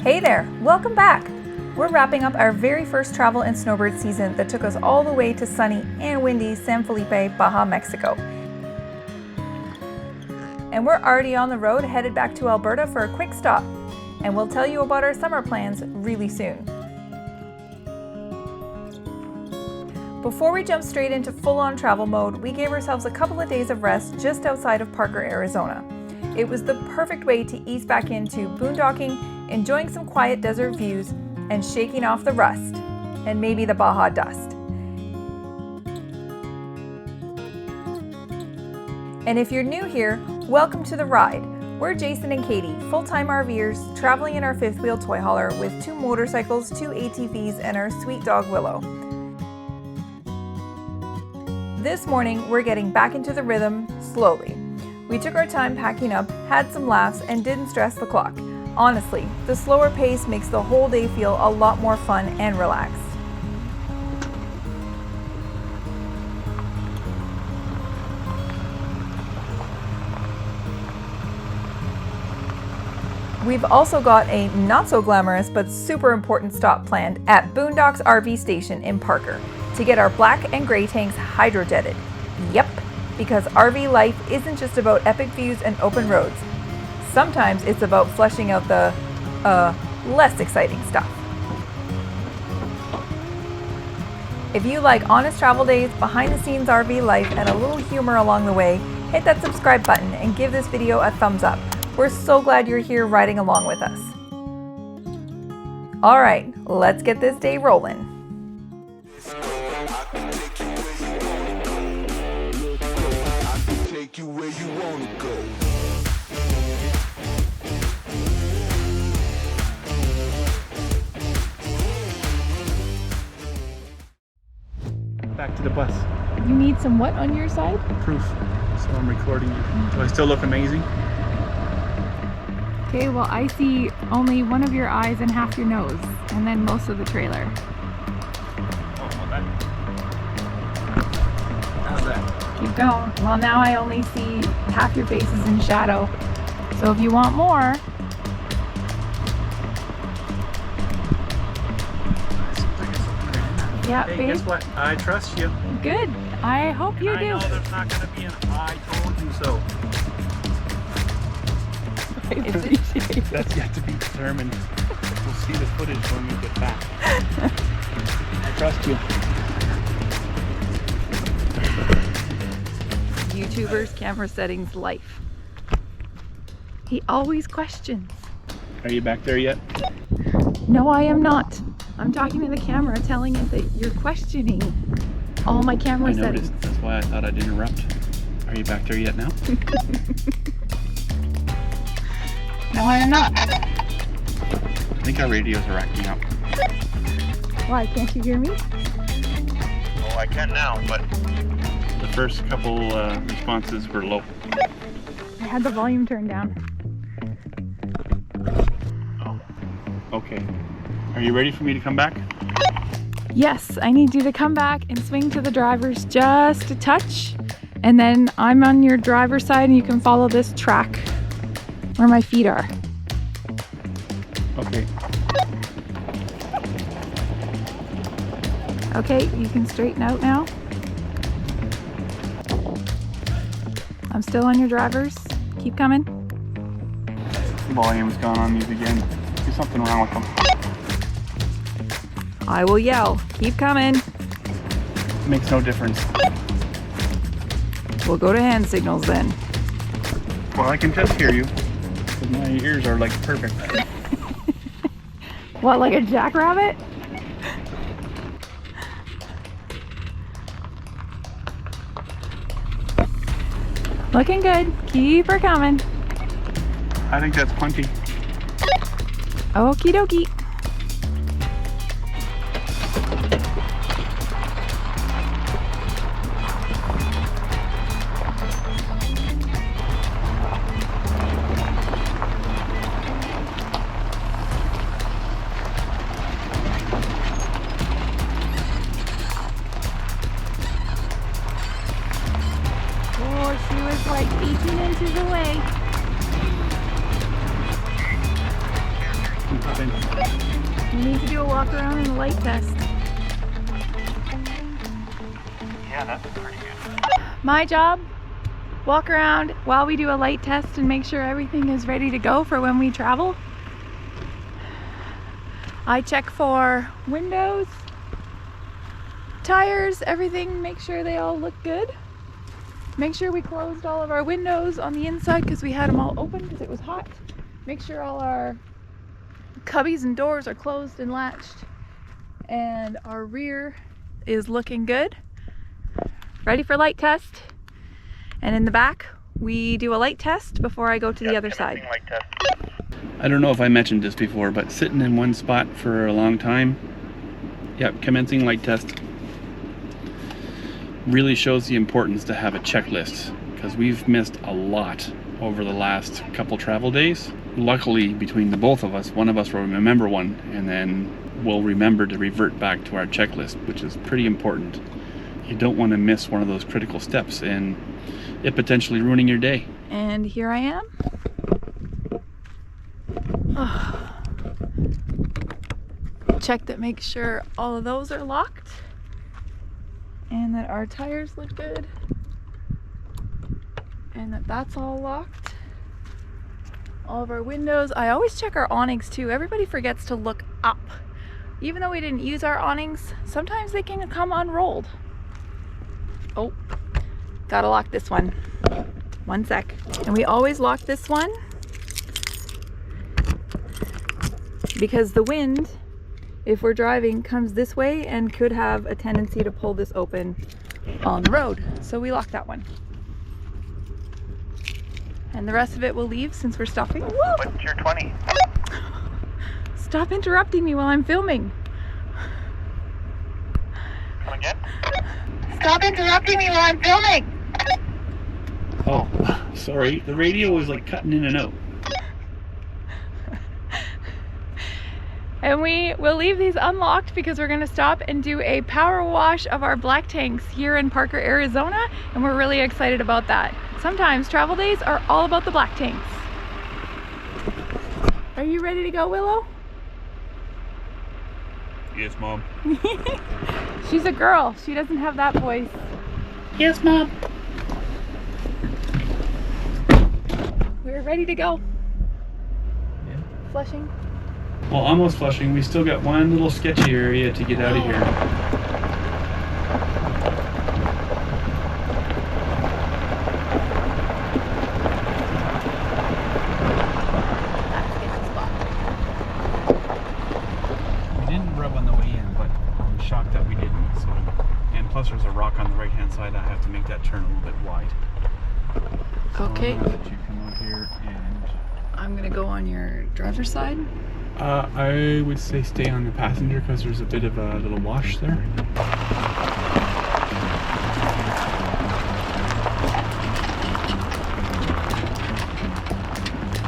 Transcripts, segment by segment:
Hey there, welcome back! We're wrapping up our very first travel and snowbird season that took us all the way to sunny and windy San Felipe, Baja, Mexico. And we're already on the road headed back to Alberta for a quick stop. And we'll tell you about our summer plans really soon. Before we jump straight into full-on travel mode, we gave ourselves a couple of days of rest just outside of Parker, Arizona. It was the perfect way to ease back into boondocking, enjoying some quiet desert views, and shaking off the rust, and maybe the Baja dust. And if you're new here, welcome to the ride. We're Jason and Katie, full-time RVers, traveling in our fifth-wheel toy hauler with 2 motorcycles, 2 ATVs, and our sweet dog Willow. This morning, we're getting back into the rhythm slowly. We took our time packing up, had some laughs, and didn't stress the clock. Honestly, the slower pace makes the whole day feel a lot more fun and relaxed. We've also got a not so glamorous but super important stop planned at Boondocks RV Station in Parker to get our black and gray tanks hydrojetted. Yep, because RV life isn't just about epic views and open roads. Sometimes it's about fleshing out the, less exciting stuff. If you like honest travel days, behind the scenes RV life, and a little humor along the way, hit that subscribe button and give this video a thumbs up. We're so glad you're here riding along with us. All right, let's get this day rolling. Back to the bus. You need some what on your side? Proof. So I'm recording you. Do I still look amazing? Okay, well I see only one of your eyes and half your nose, and then most of the trailer. Oh, well that. How's that? Keep going. Well, now I only see half your face is in shadow. So if you want more, yeah, Hey, babe. guess what? I trust you. Good. I hope you I do. know there's not going to be an I told you so. That's yet to be determined. We'll see the footage when we get back. I trust you. YouTuber's camera settings life. He always questions. Are you back there yet? No, I am not. I'm talking to the camera, telling it that you're questioning all my camera settings. Noticed. That's why I thought I'd interrupt. Are you back there yet now? No, I am not. I think our radios are acting up. Why, can't you hear me? Oh, I can now, but the first couple responses were low. I had the volume turned down. Oh, okay. Are you ready for me to come back? Yes, I need you to come back and swing to the driver's just a touch. And then I'm on your driver's side and you can follow this track where my feet are. Okay. Okay, you can straighten out now. I'm still on your driver's. Keep coming. Volume's gone on these again. There's something wrong with them. I will yell. Keep coming. Makes no difference. We'll go to hand signals then. Well, I can just hear you. My ears are like perfect. What, like a jackrabbit? Looking good. Keep her coming. I think that's plenty. Okie dokie. Oh, she was like 18 inches away. Keep up in. need to do a walk around and a light test. Yeah, that's pretty good. My job, walk around while we do a light test and make sure everything is ready to go for when we travel. I check for windows, tires, everything, make sure they all look good. Make sure we closed all of our windows on the inside because we had them all open because it was hot. Make sure all our cubbies and doors are closed and latched. And our rear is looking good. Ready for light test. And in the back, we do a light test before I go to the other side. Light test. I don't know if I mentioned this before, but sitting in one spot for a long time, yep, commencing light test, really shows the importance to have a checklist, because we've missed a lot over the last couple travel days. Luckily, between the both of us, one of us will remember one, and then we'll remember to revert back to our checklist, which is pretty important. You don't want to miss one of those critical steps and it potentially ruining your day. And here I am. Oh. Check that, make sure all of those are locked and that our tires look good and that that's all locked. All of our windows. I always check our awnings too. Everybody forgets to look up. Even though we didn't use our awnings, sometimes they can come unrolled. Oh, gotta lock this one. 1 sec. And we always lock this one because the wind, if we're driving, comes this way and could have a tendency to pull this open on the road. So we lock that one. And the rest of it will leave since we're stopping. Whoa! What's your 20? Stop interrupting me while I'm filming. Come again? Stop interrupting me while I'm filming. Oh, sorry. The radio was like cutting in and out. And we will leave these unlocked because we're gonna stop and do a power wash of our black tanks here in Parker, Arizona. And we're really excited about that. Sometimes travel days are all about the black tanks. Are you ready to go, Willow? Yes, Mom. She's a girl. She doesn't have that voice. Yes, Mom. We're ready to go. Yeah. Flushing. Well, almost flushing. We still got one little sketchy area to get out of here. We didn't rub on the way in, but I'm shocked that we didn't. So, and plus there's a rock on the right-hand side. I have to make that turn a little bit wide. So Okay. I'm gonna let you come out here and I'm gonna go on your driver's side. I would say stay on the passenger because there's a bit of a little wash there.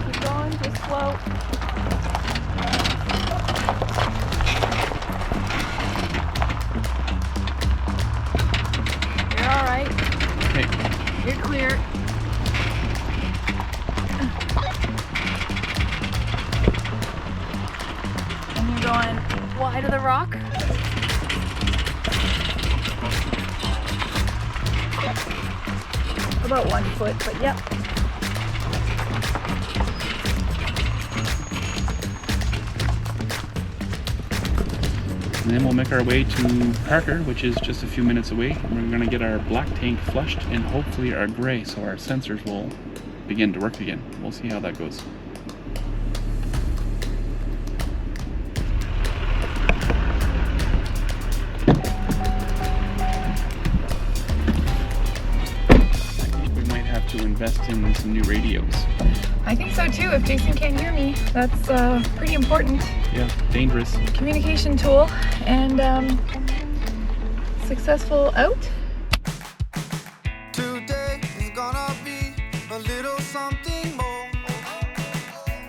Keep going, just slow. You're all right. Okay. You're clear. Going wide of the rock. About 1 foot, but yep. And then we'll make our way to Parker, which is just a few minutes away. We're going to get our black tank flushed and hopefully our gray, so our sensors will begin to work again. We'll see how that goes. To invest in some new radios. I think so too. If Jason can't hear me, that's pretty important. Yeah, dangerous. Communication tool and successful out. Today is gonna be a little something more.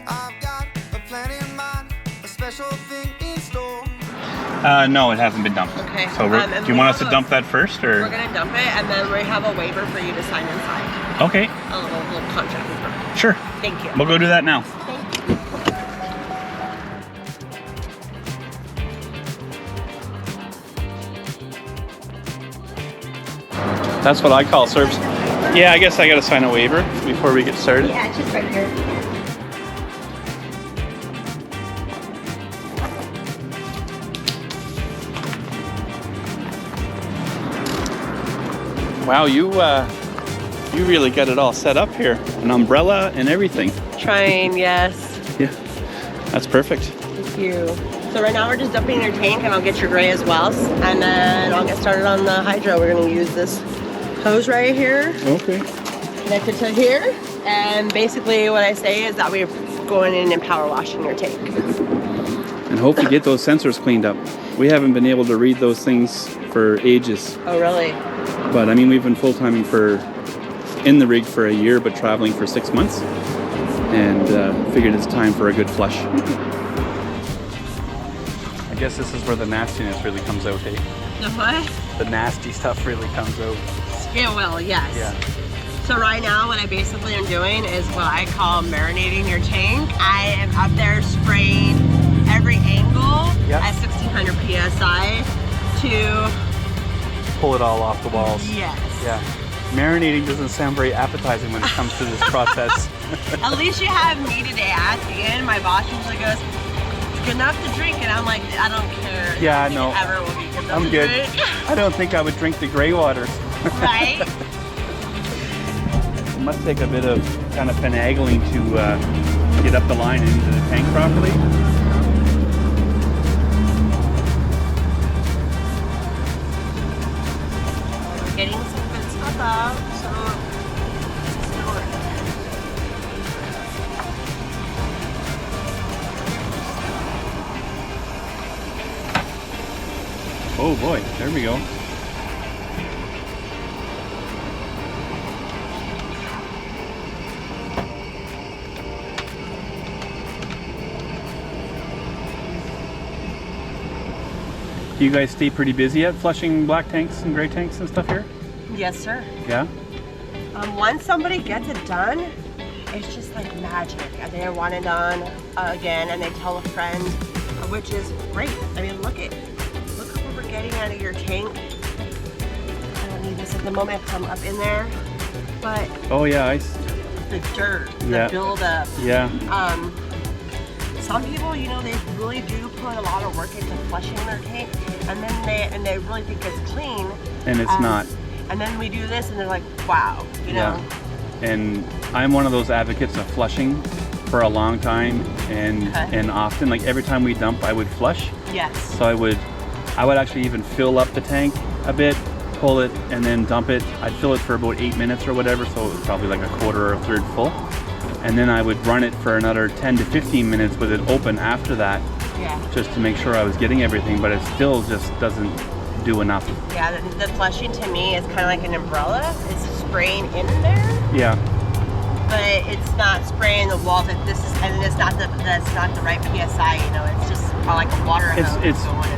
I've got a plan in mind, a special thing in store. No, it hasn't been dumped. Okay. So do you want us to dump that first, or? We're gonna dump it, and then we have a waiver for you to sign inside. Okay. A little contract paper. Sure. Thank you. We'll go do that now. Thank you. That's what I call service. Yeah, I guess I gotta sign a waiver before we get started. Yeah, it's just right here. Wow, you really got it all set up here. An umbrella and everything. Trying, yes. Yeah, that's perfect. Thank you. So right now we're just dumping your tank, and I'll get your gray as well, and then I'll get started on the hydro. We're gonna use this hose right here, Okay. connected to here, and basically what I say is that we're going in and power washing your tank. And hope to get those sensors cleaned up. We haven't been able to read those things for ages. Oh really? But I mean, we've been full-timing in the rig for a year, but traveling for 6 months. And figured it's time for a good flush. I guess this is where the nastiness really comes out, hey? The what? The nasty stuff really comes out. It will, yes. Yeah. So right now what I basically am doing is what I call marinating your tank. I am up there spraying every angle Yep. at 1600 PSI to, Pull it all off the walls. yes. Yeah. Marinating doesn't sound very appetizing when it comes to this process. At least you have me today. At the end, my boss usually goes, "It's good enough to drink," and I'm like, I don't care. Yeah, I Nothing know. ever will be good enough I'm to good. drink. I don't think I would drink the gray waters. Right? It must take a bit of kind of finagling to get up the line and into the tank properly. We're getting some good stuff out, so it's still working. Oh boy, there we go. Do you guys stay pretty busy at flushing black tanks and gray tanks and stuff here? Yes, sir. Yeah? Once somebody gets it done, it's just like magic. And they want it done again, and they tell a friend, which is great. I mean, look what we're getting out of your tank. I don't need this at the moment because I'm up in there, but Oh yeah, the dirt, Yeah. the buildup. yeah. Some people, you know, they really do put a lot of work into flushing their tank, and then they really think it's clean. And it's not. And then we do this, and they're like, wow, you know. Yeah. And I'm one of those advocates of flushing for a long time and Okay. and often. Like every time we dump, I would flush. Yes. So I would actually even fill up the tank a bit, pull it, and then dump it. I'd fill it for about 8 minutes or whatever, so it was probably like a quarter or a third full. And then I would run it for another 10 to 15 minutes with it open after that, Yeah. just to make sure I was getting everything, but it still just doesn't do enough. Yeah, the flushing to me is kind of like an umbrella. It's spraying in there, Yeah, but it's not spraying the walls. Like this is, and it's not that's not the right PSI. You know, it's just kind of like a water hose going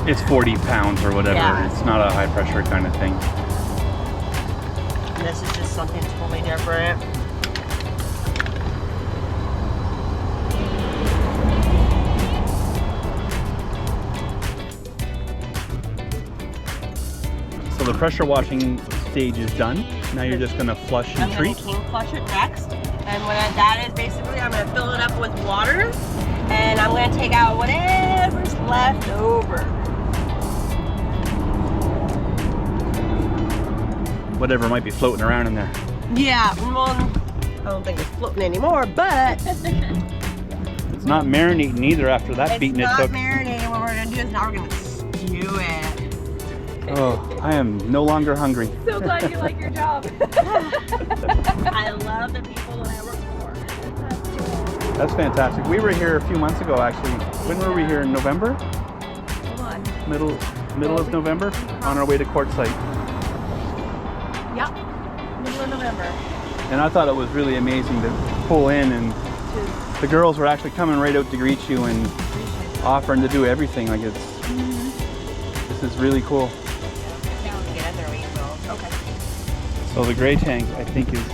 in it's there. 40 pounds or whatever. Yeah. It's not a high pressure kind of thing. And this is just something totally different. So the pressure washing stage is done. Now you're just gonna flush and I'm treat. gonna king flush it next, and that is basically I'm gonna fill it up with water, and I'm gonna take out whatever's left over. Whatever might be floating around in there. Yeah, well, I don't think it's floating anymore, but It's not marinating either after that it's beating it not took. marinating. What we're gonna do is now we're gonna stew it. Oh, I am no longer hungry. So glad you like your job. I love the people that I work for. That's fantastic. We were here a few months ago actually. When were we here? In November? Hold on. Middle of November? On our way to Quartzsite. Yep. Middle of November. And I thought it was really amazing to pull in, and the girls were actually coming right out to greet you and offering to do everything. Like this is really cool. Get in there, we will. Okay. So the gray tank, I think, is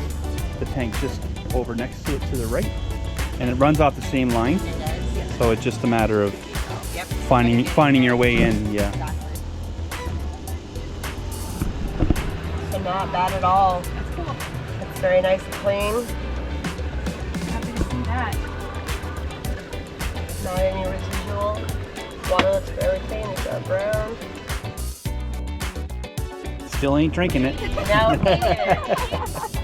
the tank just over next to it to the right, and it runs off the same line. It does. Yes. So it's just a matter of Yep. finding your way in. Yeah. Exactly. So not bad at all. That's cool. It's very nice and clean. Happy to see that. Not any residual. Water looks very clean. It's got brown. Still ain't drinking it. Now eat it.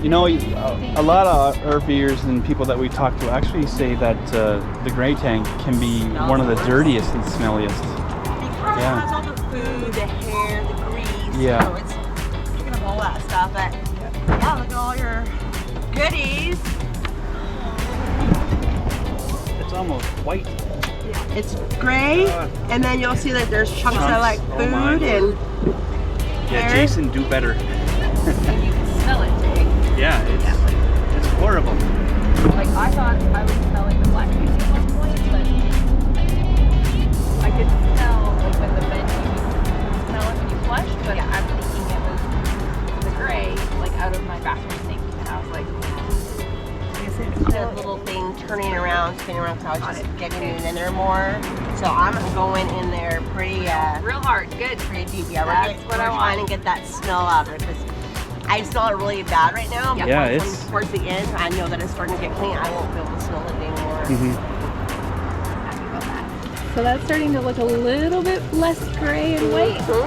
You know, a lot of RVers and people that we talk to actually say that the gray tank can be one of the dirtiest and smelliest. Because it has all the food, the hair, the grease. Yeah. You know, it's picking up all that stuff. But yeah, look at all your goodies. It's almost white. It's gray, and then you'll see that there's chunks of like food and Yeah, hair. Jason, do better. And you can smell it, Jake. Yeah, it's horrible. Like, I thought I was smelling the black beauty at one point, but I could smell, like, when the vent, you could smell it when you flush, but I'm thinking it was the gray, like, out of my bathroom sink. And I was like, The little thing turning around, spinning around, so I was just getting it in there more. So I'm going in there pretty, real hard. Good. pretty deep. Yeah, That's we're what I trying want. to get that smell out of it because I smell it really bad right now. But Yeah, when it's- towards the end, I know that it's starting to get clean. I won't be able to smell it anymore. Happy about that. So that's starting to look a little bit less gray and white. Awesome.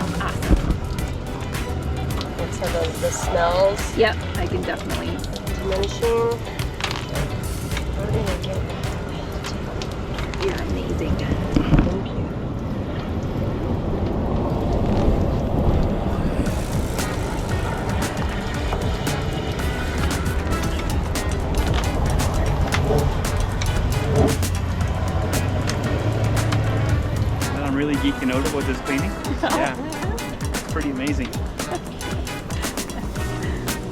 And so the smells Yep, I can definitely. diminishing. Where did I get that? You're amazing. Thank you. And I'm really geeking out about this cleaning. Yeah, it's pretty amazing.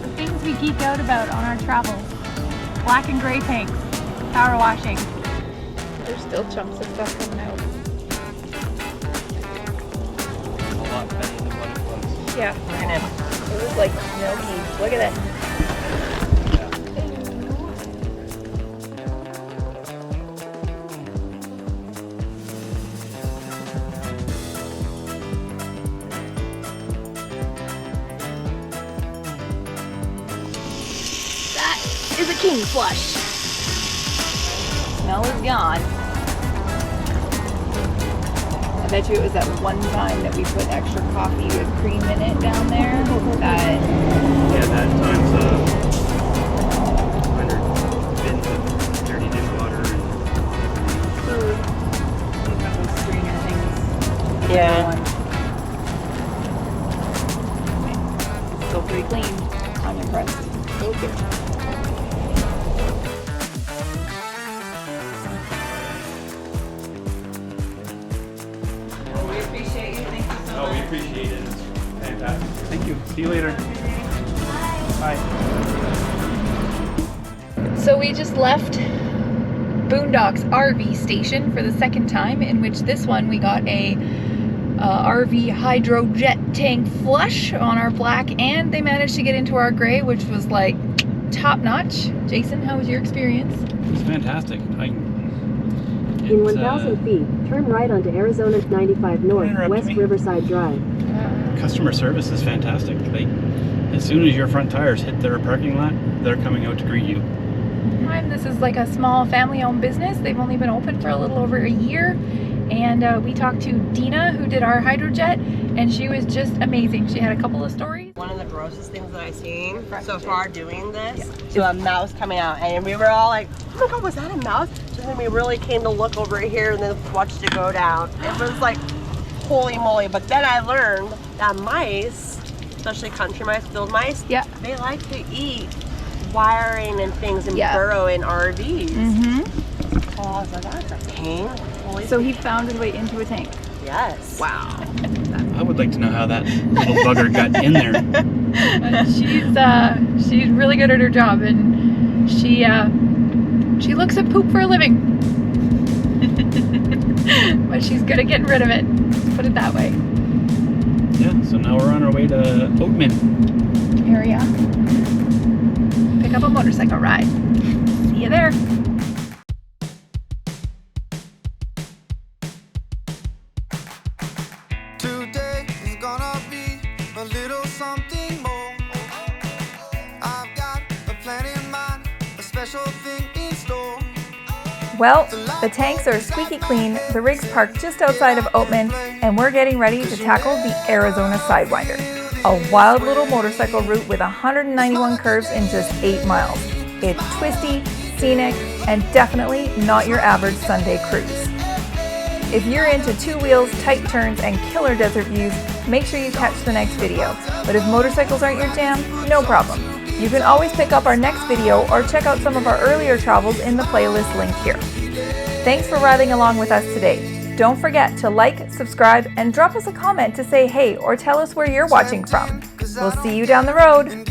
The things we geek out about on our travels. Black and gray tanks. Power washing. There's still chunks of stuff coming out. A lot better than what it was. Yeah. We're gonna It was like milky. Look at it. That is a king flush. Smell is gone. I bet you it was that one time that we put extra coffee with cream in it down there. That Yeah, that times 100 bins of dirty dishwater and food. We've got those strainer things. Yeah. Still pretty clean. I'm impressed. Thank you. Well, we appreciate you. Thank you so Oh, we appreciate it. It's fantastic. Thank you. See you later. Bye. So we just left Boondocks RV station for the second time, in which this one we got a RV Hydrojet tank flush on our black, and they managed to get into our gray, which was like top notch. Jason, how was your experience? It's fantastic. In 1,000 feet, turn right onto Arizona 95 North, Interrupt West me. Riverside Drive. Customer service is fantastic. As soon as your front tires hit their parking lot, they're coming out to greet you. This is like a small family-owned business. They've only been open for a little over a year, and we talked to Dina, who did our Hydrojet, and she was just amazing. She had a couple of stories. One of the grossest things that I've seen so far doing this. So a mouse coming out, and we were all like, "Oh my God, was that a mouse?" So then we really came to look over here and then watched it go down. It was like, holy moly! But then I learned that mice, especially country mice, field mice, Yeah. they like to eat wiring and things and Yeah. burrow in RVs. Mm-hmm. So I was like, that's a pain. Holy So he found his way into a tank. yes. Wow. I would like to know how that little bugger got in there. She's really good at her job, and she looks at poop for a living. But she's good at getting rid of it. Let's put it that way. Yeah, so now we're on our way to Oatman. Area. Pick up a motorcycle ride. See you there. a little something more. I've got a plan in mind, a special thing in store. Well, the tanks are squeaky clean, the rig's parked just outside of Oatman, and we're getting ready to tackle the Arizona Sidewinder, a wild little motorcycle route with 191 curves in just 8 miles. It's twisty, scenic, and definitely not your average Sunday cruise. If you're into 2 wheels, tight turns, and killer desert views, make sure you catch the next video. But if motorcycles aren't your jam, no problem. You can always pick up our next video or check out some of our earlier travels in the playlist link here. Thanks for riding along with us today. Don't forget to like, subscribe, and drop us a comment to say hey or tell us where you're watching from. We'll see you down the road.